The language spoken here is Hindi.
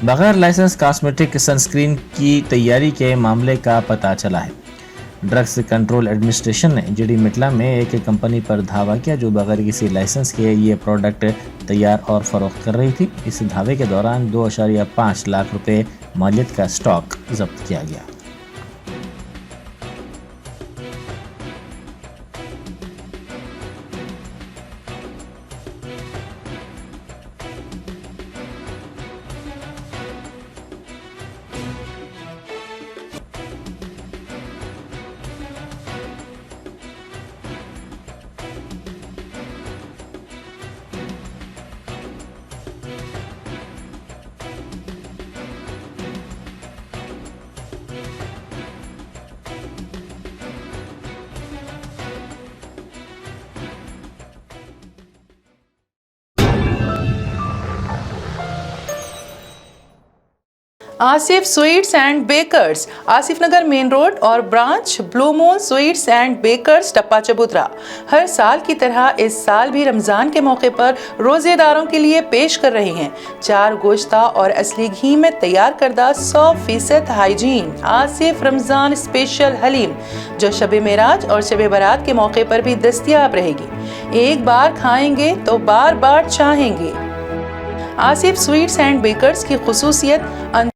बगैर लाइसेंस कॉस्मेटिक सनस्क्रीन की तैयारी के मामले का पता चला है। ड्रग्स कंट्रोल एडमिनिस्ट्रेशन ने जीडी मिटला में एक कंपनी पर धावा किया जो बगैर किसी लाइसेंस के ये प्रोडक्ट तैयार और फरोख्त कर रही थी। इस धावे के दौरान 2.5 लाख रुपए मालियत का स्टॉक जब्त किया गया। Asif sweets and bakers, Asif Nagar main road और branch blue moon sweets and bakers Tappa Chabutra हर साल की तरह इस साल भी रमज़ान के मौके पर रोज़ेदारों के लिए पेश कर रहे हैं 4 गोश्ता और असली घी में तैयार करदा 100% हाइजीन आसिफ रमज़ान स्पेशल हलीम, जो शब मेराज और शब बारात के मौके पर भी दस्तयाब रहेगी। एक बार खाएंगे तो बार बार चाहेंगे। आसिफ स्वीट्स एंड बेकर्स की खुसूसियत